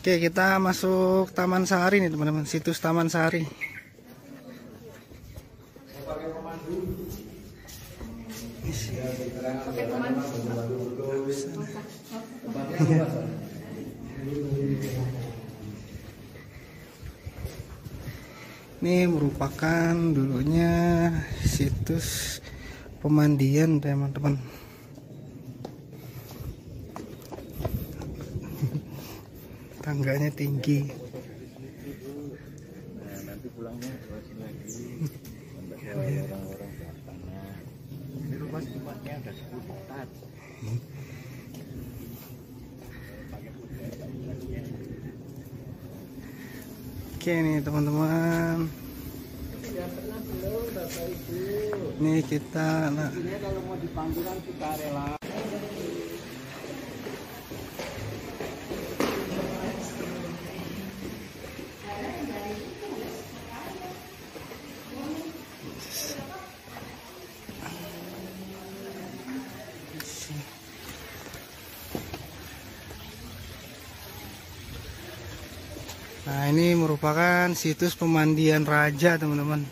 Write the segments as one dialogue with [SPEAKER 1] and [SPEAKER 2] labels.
[SPEAKER 1] Oke, kita masuk Taman Sari nih teman-teman, situs Taman Sari. Ini merupakan dulunya situs pemandian teman-teman. Tangganya tinggi.
[SPEAKER 2] Nanti pulangnya lagi orang-orang datangnya. Di rumah tempatnya ada 10 hektar.
[SPEAKER 1] Oke nih teman-teman, nih kita
[SPEAKER 2] Kalau mau dipanggil kan kita rela.
[SPEAKER 1] Nah, ini merupakan situs pemandian raja, teman-teman.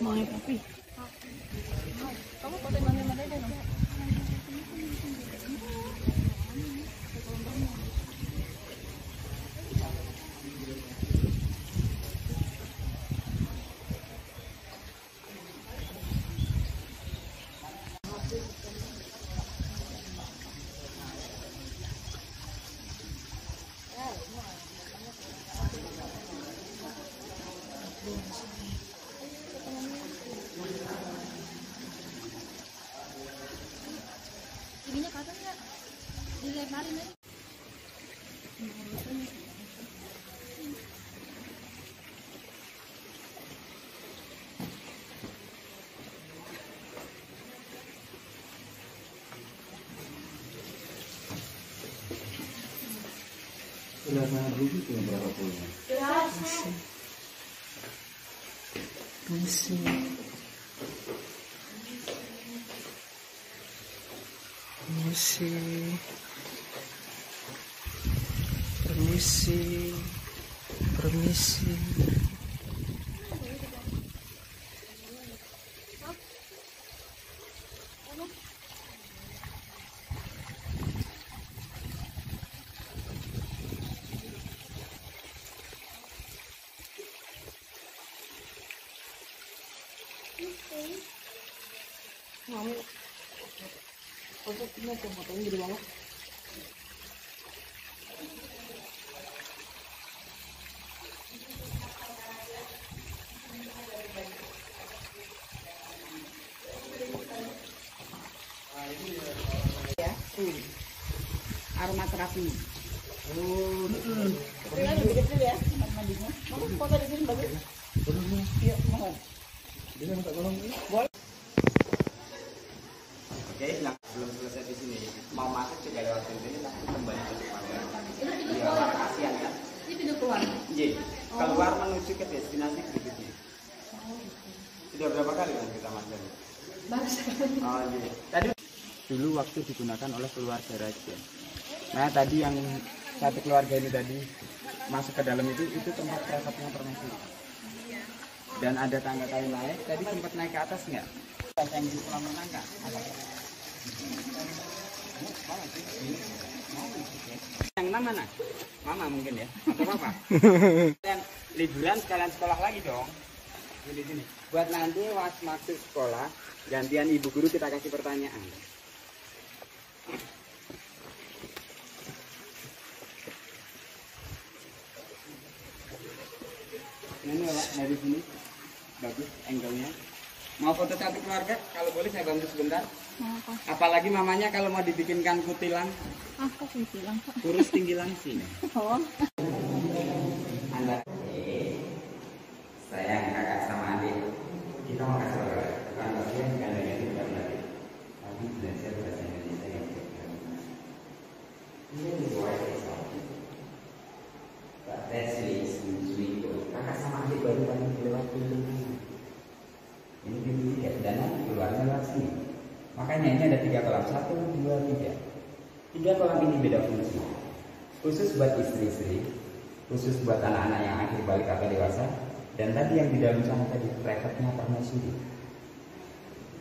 [SPEAKER 3] Mau papi? Kamu foto mana-mana deh dong. Ininya ke atas nggak? Dilebarin aja.
[SPEAKER 2] Berapa rugi tuh berapa pulnya?
[SPEAKER 1] Permisi. Permisi. Permisi. Permisi.
[SPEAKER 3] Mau fotonya tuh, fotonya di bawah. Ya, aromaterapi. Oh, kecil ya, tempat mandinya. Mau foto di sini bagus. Yuk, mau.
[SPEAKER 2] Dia minta tolong ini.
[SPEAKER 3] Boleh.
[SPEAKER 4] Oke, nah belum selesai di sini. Mau masuk juga lewat pintu ini, tapi kembali ke depan. Iya, kasihan kan?
[SPEAKER 3] Ini pintu keluar.
[SPEAKER 4] Iya, keluar menuju ke destinasi berikutnya. Sudah berapa kali kan kita masuk?
[SPEAKER 3] Baru
[SPEAKER 4] Oh iya. Tadi dulu waktu digunakan oleh keluarga raja. Nah tadi yang satu keluarga ini tadi masuk ke dalam itu tempat private permaisuri. Dan ada tangga kayu naik. Tadi sempat naik ke atas nggak? Yang di kolam renang nggak? Yang mana? Mama mungkin ya? Atau papa? Dan liburan sekalian sekolah lagi dong. Di sini. Buat nanti waktu sekolah, gantian ibu guru kita kasih pertanyaan. Ini Pak, dari sini bagus angle-nya. Mau foto satu keluarga? Kalau boleh saya bantu sebentar. Apalagi mamanya kalau mau dibikinkan kutilan.
[SPEAKER 3] Apa kutilan?
[SPEAKER 4] Kurus tinggi langsing.
[SPEAKER 3] Oh.
[SPEAKER 4] Anda sayang kakak sama adik. Kita mau kasih tahu. Bukan latihan ganda-ganda tidak berarti. Tapi belajar bahasa Indonesia yang baik. Ini dibuat sesuatu. But that's 1, 2, 3. 3 kolam ini beda fungsi. Khusus buat istri-istri, khusus buat anak-anak yang akhir balik atau dewasa, dan tadi yang di dalam sana tadi prakteknya permaisuri.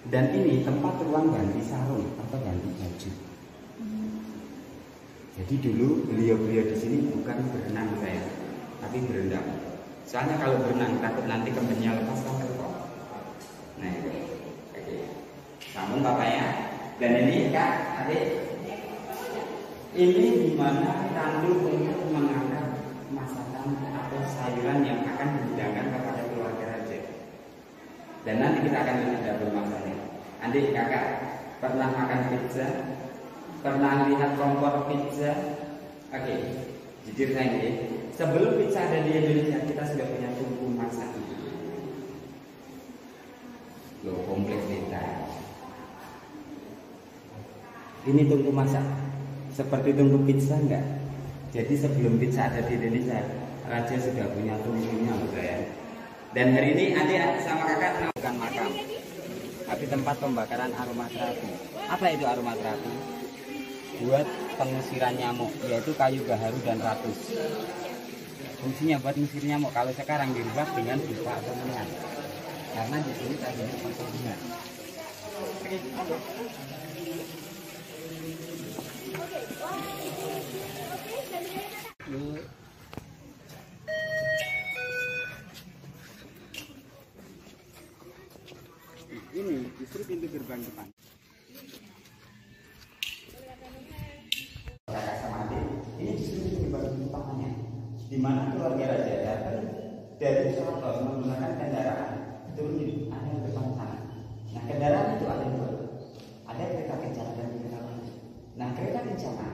[SPEAKER 4] Dan ini tempat ruang ganti sarung atau ganti baju. Jadi dulu beliau-beliau di sini bukan berenang saya, tapi berendam. Soalnya kalau berenang takut nanti kembennya lepas sampai kok. Nah itu, oke. Sambung bapaknya. Dan ini kak, adik, ini dimana tandu untuk mengangkat masakan atau sayuran yang akan dihidangkan kepada keluarga raja. Dan nanti kita akan lihat dapur masaknya. Adik, kakak, pernah makan pizza? Pernah lihat kompor pizza? Oke, jujur saya ini, sebelum pizza ada di Indonesia, kita sudah punya tungku masak. Loh, kompleks kita. Ini tungku masak, seperti tungku pizza enggak? Jadi sebelum pizza ada di Indonesia, raja sudah punya tungkunya, ya. Dan hari ini adik sama kakak bukan makam, tapi tempat pembakaran aromaterapi. Apa itu aromaterapi? Buat pengusiran nyamuk, yaitu kayu gaharu dan ratus. Fungsinya buat mengusir nyamuk. Kalau sekarang dirubah dengan buka atau menyan, karena di sini tadinya konsumen. Ini justru pintu gerbang depan. Ini justru gerbang utamanya, di mana keluarga raja datang dari Seratos menggunakan kendaraan turun di area depan sana. Nah kendaraan itu ada dua, ada kereta kencana dan kereta lambat. Nah kereta kencana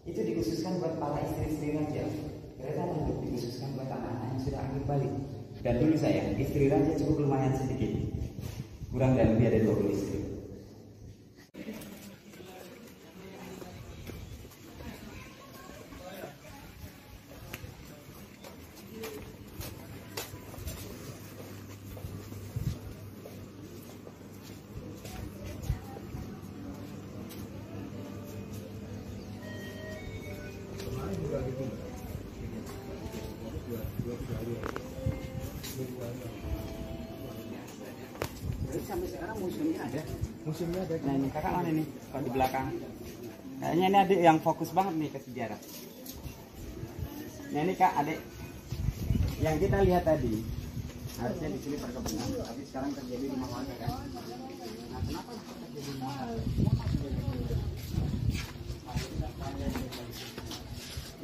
[SPEAKER 4] itu dikhususkan buat para istri-istri raja. Kereta lambat dikhususkan buat anak-anak yang sudah akhir balik. Dan dulu saya istri raja cukup lumayan sedikit, kurang dan lebih ada 20 istri. Sampai sekarang museumnya ada.
[SPEAKER 1] Museumnya ada.
[SPEAKER 4] Nah ini kakak mana nih? Kalau di belakang. Kayaknya ini adik yang fokus banget nih ke sejarah. Nah ini kak adik, yang kita lihat tadi harusnya di sini perkebunan, tapi sekarang terjadi rumah warga kan. Nah kenapa terjadi rumah warga?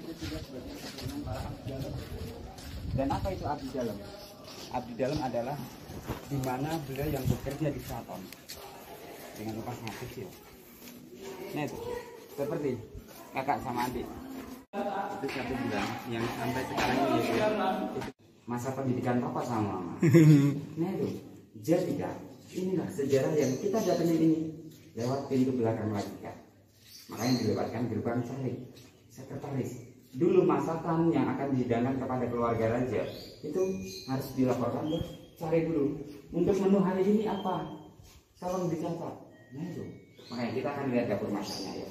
[SPEAKER 4] Itu juga sebagai keturunan para abdi dalam. Dan apa itu abdi dalam? Abdi dalam adalah di mana beliau yang bekerja di keraton dengan upah sangat kecil. Nah itu seperti kakak sama adik itu satu bulan yang sampai sekarang ini itu masa pendidikan papa sama mama. Nah itu jadi kak, inilah sejarah yang kita datangin ini lewat pintu belakang lagi kak. Makanya dilewatkan gerbang sekretaris. Dulu masakan yang akan dihidangkan kepada keluarga raja itu harus dilaporkan ke cari dulu. Untuk menu hari ini apa? Tolong dicatat. Nah itu. Makanya kita akan lihat dapur masaknya ya.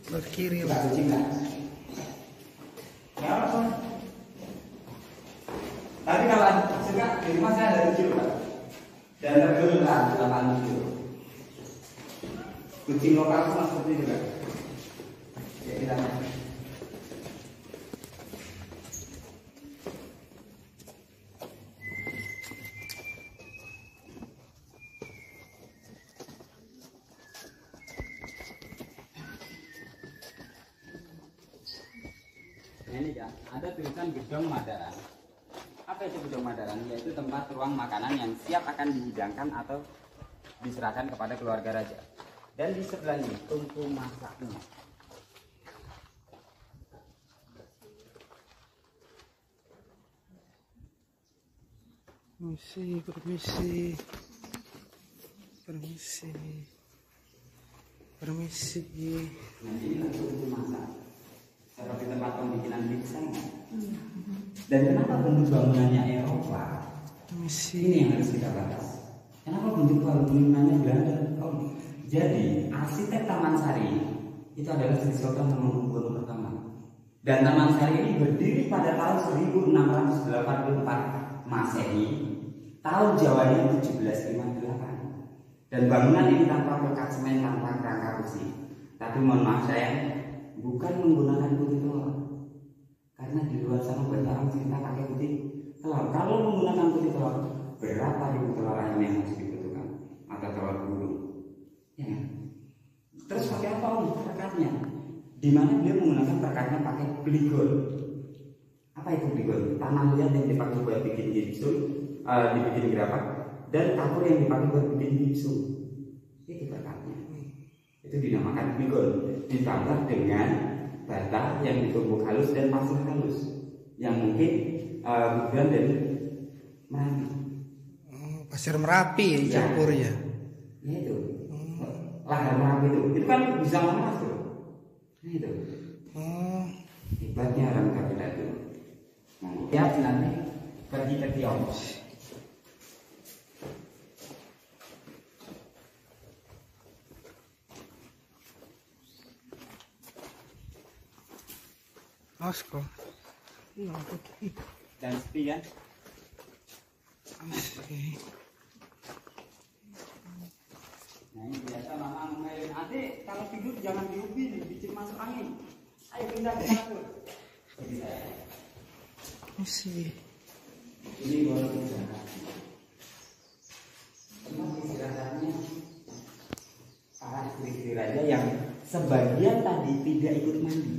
[SPEAKER 1] Ke kiri lah.
[SPEAKER 4] Ya apa? Tapi kalau suka di rumah saya ada 7 Pak. Dan tergelulah 8 kilo. Kucing lokal sama seperti itu kan. Ya kita lihat. Nah ini kan ada tulisan gedung Madaran. Apa itu gedung Madaran? Yaitu tempat ruang makanan yang siap akan dihidangkan atau diserahkan kepada keluarga raja. Dan di sebelah ini tungku masaknya.
[SPEAKER 1] Permisi.
[SPEAKER 4] Nah ini tungku masak. Seperti tempat pembikinan pizza. Dan kenapa bentuk bangunannya Eropa? Ini yang harus kita bahas. Kenapa bentuk bangunannya Belanda? Jadi arsitek Taman Sari itu adalah Sri Sultan Hamengkubuwono pertama. Dan Taman Sari ini berdiri pada tahun 1684 Masehi. Tahun Jawanya 1758. Dan bangunan ini tanpa pekat semen, tanpa kerangka besi. Tapi mohon maaf sayang, bukan menggunakan putih telur. Karena di luar sana banyak orang cerita pakai putih telur. Kalau menggunakan putih telur, berapa ribu telur ayam yang harus dibutuhkan? Atau telur burung? Ya. Terus pakai apa perekatnya? Di mana beliau menggunakan perekatnya pakai gligol. Apa itu gligol? Tanah liat yang dipakai buat bikin gipsum, dibikin gerabak, dan kapur yang dipakai buat bikin gipsum. Itu perekatnya. Itu dinamakan gligol. Ditambah dengan bata yang ditumbuk halus dan pasir halus, yang mungkin bukan dari Merapi.
[SPEAKER 1] Pasir Merapi ya dicampur ya.
[SPEAKER 4] Ya itu. Lahar Merapi itu kan bisa memas tuh. Nah itu. Hebatnya orang Kabila itu. Ya nanti pergi ke Tiongkok.
[SPEAKER 1] Osko.
[SPEAKER 4] Dan sepi kan? Nah ini biasa mama ngomelin, adik kalau tidur jangan diubin, bikin masuk angin. Ayo pindah ke kasur. Ini baru istirahat. Cuma istirahatnya para istri-istri raja yang sebagian tadi tidak ikut mandi.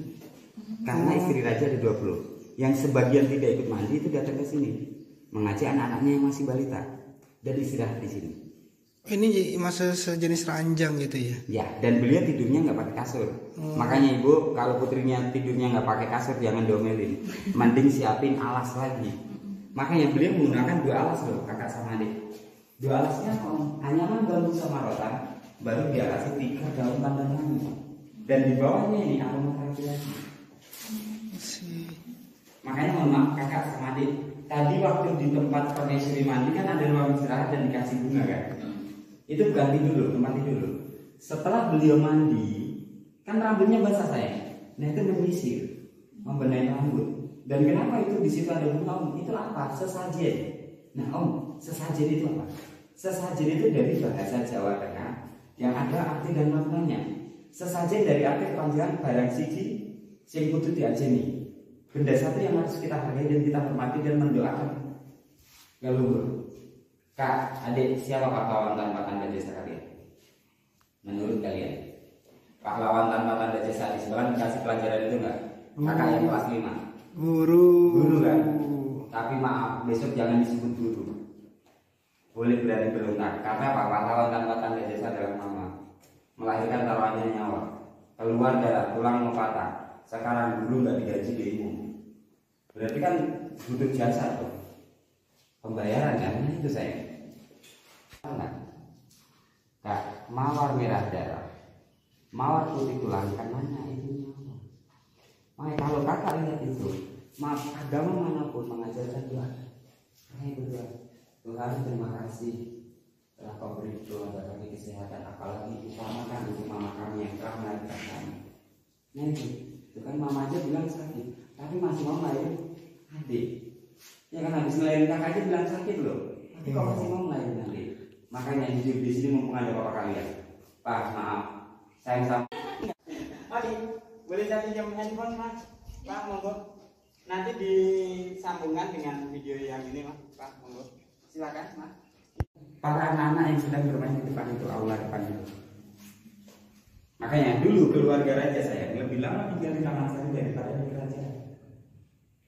[SPEAKER 4] Karena istri raja ada 20. Yang sebagian tidak ikut mandi itu datang ke sini mengajak anak-anaknya yang masih balita dan istirahat di sini.
[SPEAKER 1] Ini masa sejenis ranjang gitu ya?
[SPEAKER 4] Ya, dan beliau tidurnya nggak pakai kasur. Makanya ibu kalau putrinya tidurnya nggak pakai kasur jangan diomelin. Mending siapin alas lagi. Makanya beliau menggunakan 2 alas loh, kakak sama adik. 2 alasnya anyaman bambu sama rotan, baru dialasi 3 daun pandan mangu. Dan di bawahnya ini aromaterapi lagi. Makanya mohon maaf kakak sama adik, tadi waktu di tempat permaisuri mandi kan ada ruang istirahat dan dikasih bunga kan? Itu ganti dulu, tempat dulu. Setelah beliau mandi, kan rambutnya basah sayang. Nah itu menyisir, membenahi rambut. Dan kenapa itu di situ ada bunga om? Itu apa? Sesajen. Nah om, sesajen itu apa? Sesajen itu dari bahasa Jawa Tengah yang ada arti dan maknanya. Sesajen dari arti kepanjangan barang siji sing kudu diajeni. Benda satu yang harus kita hargai dan kita hormati dan mendoakan. Leluhur. Kak, adik, siapa pahlawan tanpa tanda jasa kalian? Menurut kalian, pahlawan tanpa tanda jasa di sekolah dikasih pelajaran itu enggak? Kakak yang kelas 5. Guru kan? Tapi maaf, besok jangan disebut guru. Boleh berani berontak. Karena apa? Pahlawan tanpa tanda jasa adalah mama. Melahirkan taruhannya nyawa. Keluar darah, tulang mau patah. Sekarang guru nggak digaji di ibu. Berarti kan butuh jasa tuh. Pembayaran kan itu saya. Kak, mawar merah darah, mawar putih tulang kan mana itu nyawa. Makanya kalau kakak lihat itu, maaf agama manapun mengajarkan doa. Saya berdoa, Tuhan terima kasih telah kau beri doa bagi kesehatan, apalagi utamakan untuk mama kami yang telah melahirkan kami. Nah itu kan mama aja bilang sakit, tapi masih mau lahirin adik. Ya kan habis ngelahirin kakak aja bilang sakit loh. Tapi kok masih mau ngelahirin adik? Makanya jujur di sini mumpung ada bapak kalian. Pak maaf, sayang sama. Adik, boleh saya pinjam handphone mas? Pak monggo. Nanti disambungkan dengan video yang ini mas. Pak monggo. Silakan mas. Para anak-anak yang sedang bermain di depan itu aula depan itu. Makanya dulu keluarga raja saya lebih lama tinggal di Taman Sari daripada di kerajaan.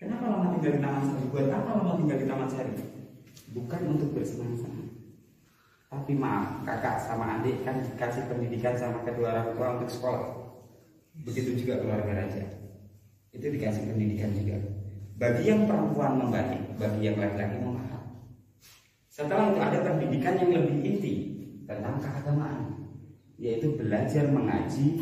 [SPEAKER 4] Kenapa lama tinggal di Taman Sari? Buat apa lama tinggal di Taman Sari? Bukan untuk bersenang-senang. Tapi maaf, kakak sama adik kan dikasih pendidikan sama kedua orang tua untuk sekolah. Begitu juga keluarga raja. Itu dikasih pendidikan juga. Bagi yang perempuan membatik, bagi yang laki-laki memahat. Setelah itu ada pendidikan yang lebih inti tentang keagamaan, yaitu belajar mengaji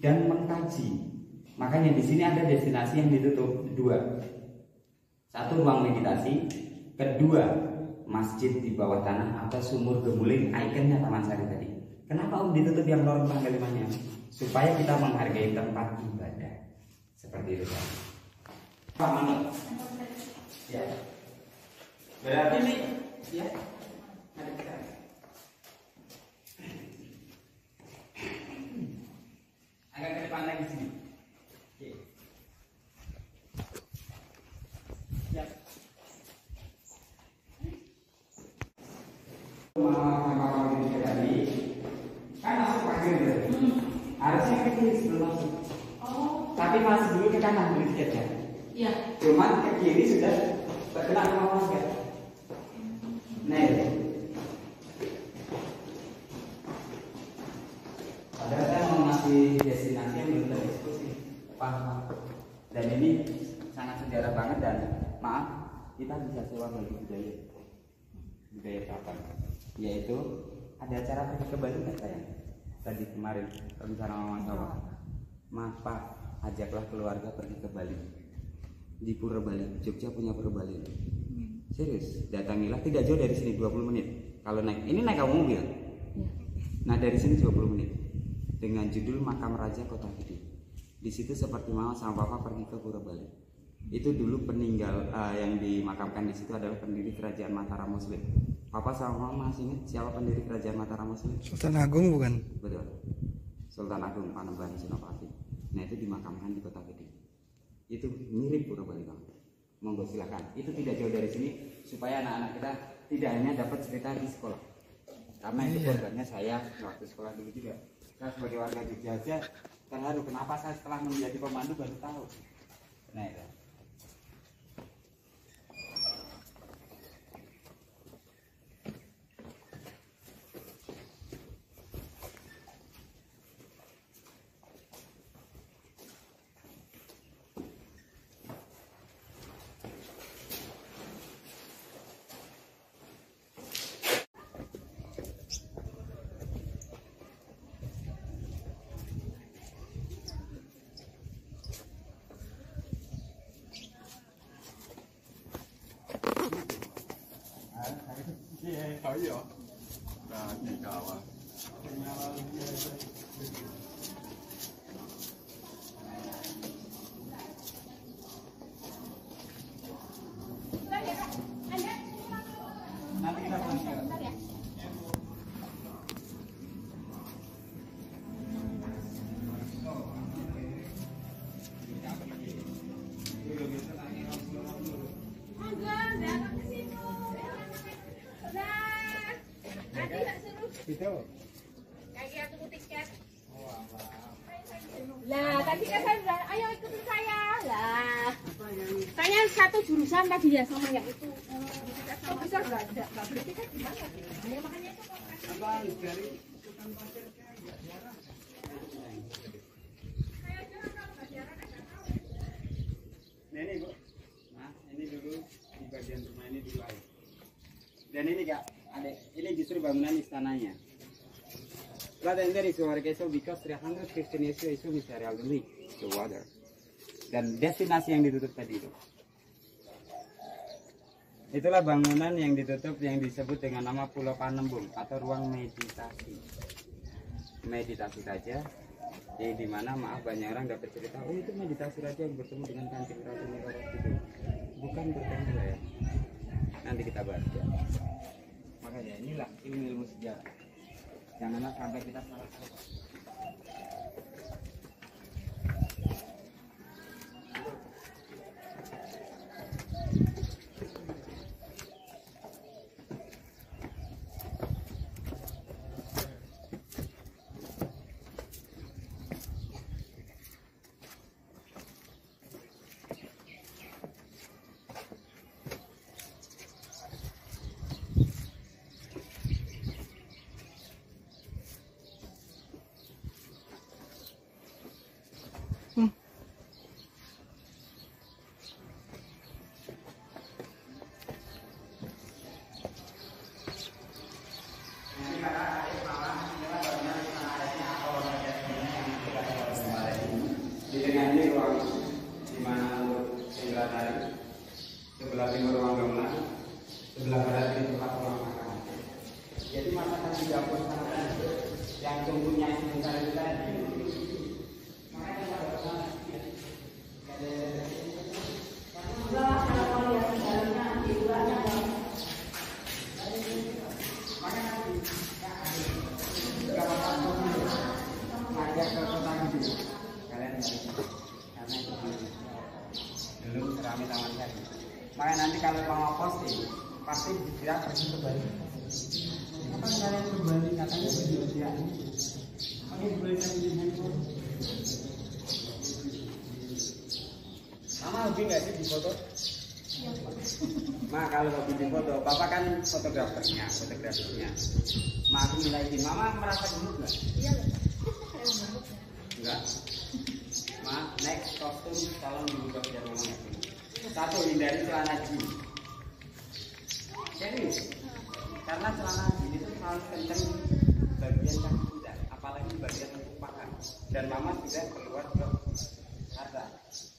[SPEAKER 4] dan mengkaji. Makanya di sini ada destinasi yang ditutup 2. 1 ruang meditasi, kedua masjid di bawah tanah atau sumur gemuling ikonnya Taman Sari tadi. Kenapa Om ditutup yang lorong tanggal 5-nya? Supaya kita menghargai tempat ibadah. Seperti itu kan. Pak Manut. Ya. Berarti nih ya. Ada kita. Agak ke depan lagi sini. Oke. Siap. Kan masuk pagar berarti. Harusnya ke kiri sebelum masuk. Tapi masih dulu ke kanan beli tiketnya.
[SPEAKER 3] Iya.
[SPEAKER 4] Cuman ke kiri sudah terkena rumah warga. Nah, padahal saya mau ngasih destinasi yang belum terdiskusi. Paham. Dan ini sangat sejarah banget dan maaf kita bisa sewa bagi budaya kapan? Yaitu ada acara pergi ke Bali nggak sayang? Tadi kemarin rencana Mama sama Mas Pak ajaklah keluarga pergi ke Bali di Pura Bali. Jogja punya Pura Bali. Serius, datangilah, tidak jauh dari sini 20 menit. Kalau naik, ini naik kamu mobil. Nah dari sini 20 menit dengan judul Makam Raja Kota Gede. Di situ seperti Mama sama Papa pergi ke Pura Bali. Itu dulu peninggal yang dimakamkan di situ adalah pendiri kerajaan Mataram Muslim. Papa sama Mama masih ingat siapa pendiri kerajaan Mataram Muslim?
[SPEAKER 1] Sultan Agung bukan?
[SPEAKER 4] Betul. Sultan Agung Panembahan Senopati. Nah itu dimakamkan di Kota Gede. Itu mirip Pura Bali banget. Monggo silakan. Itu tidak jauh dari sini supaya anak-anak kita tidak hanya dapat cerita di sekolah. Karena itu korbannya saya waktu sekolah dulu juga. Saya sebagai warga Jogja aja terharu. Kenapa saya setelah menjadi pemandu baru tahu. Nah itu.
[SPEAKER 2] Itu.
[SPEAKER 3] Lagi aku tiket. Lah, tadi kan saya bilang, ayo ikutin saya. Lah. Saya satu jurusan tadi ya sama yang itu. Kok bisa enggak beli tiket gimana? Ya makanya itu
[SPEAKER 2] Apa dari ikutan pasir enggak jarang.
[SPEAKER 4] Nah ini Bu. Nah, ini dulu di bagian rumah ini dulu air. Dan ini Kak, Adek, ini justru bangunan istananya. But then there is work so because 315 years ago is really the water. Dan destinasi yang ditutup tadi itu. Itulah bangunan yang ditutup yang disebut dengan nama Pulau Panembung atau ruang meditasi. Meditasi saja. Yang dimana maaf banyak orang dapat cerita, oh itu meditasi raja yang bertemu dengan kancing ratu Negara itu. Bukan bertemu ya. Nanti kita bahas ya. Makanya inilah ilmu-ilmu sejarah. Janganlah sampai kita salah. Di tengah ini ruang di mana untuk istirahat hari, sebelah timur ruang gamelan, Sebelah barat ini tempat ruang makan. Jadi masakan di dapur sana yang tunggunya sebentar itu tadi. Makanya pada sana belum serami taman sari. Makanya nanti kalau mau posting pasti tidak pergi ke Bali. Kapan kalian ke Bali katanya video ini? Oke, boleh saya pinjam handphone? Mama hobi nggak sih di foto? Ma kalau hobi di foto, Bapak kan fotografernya. Ma aku nilaiin, Mama merasa gemuk nggak?
[SPEAKER 3] Iya loh.
[SPEAKER 4] Enggak. Ma, next kostum tolong diubah biar Mama nggak gemuk. Satu, hindari celana jeans. Serius? Karena celana jeans itu selalu kenceng bagian kaki kita, apalagi bagian untuk paha. Dan Mama sudah keluar ke atas,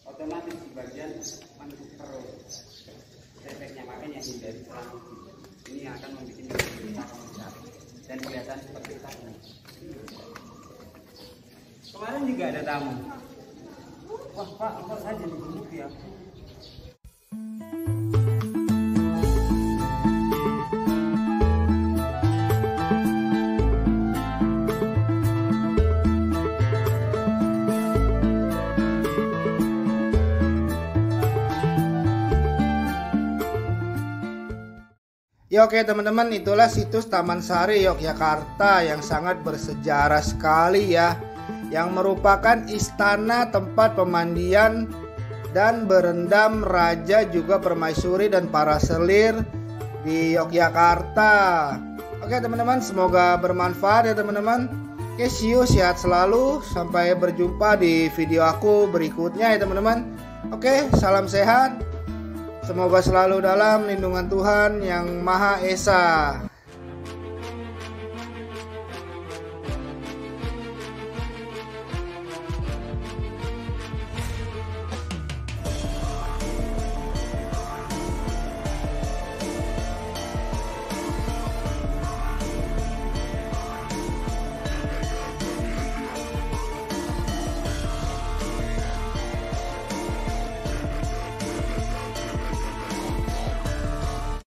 [SPEAKER 4] otomatis di bagian menusuk perut. Efeknya makanya hindari celana jeans. Ini akan membuat kita besar dan kelihatan seperti tadi. Kemarin juga ada tamu. Wah Pak, apa saya jadi gemuk ya?
[SPEAKER 1] Ya oke teman-teman, itulah situs Taman Sari Yogyakarta yang sangat bersejarah sekali ya, yang merupakan istana tempat pemandian dan berendam raja juga permaisuri dan para selir di Yogyakarta. Oke teman-teman, semoga bermanfaat ya teman-teman. Oke, see you, sehat selalu, sampai berjumpa di video aku berikutnya ya teman-teman. Oke, salam sehat. Semoga selalu dalam lindungan Tuhan Yang Maha Esa.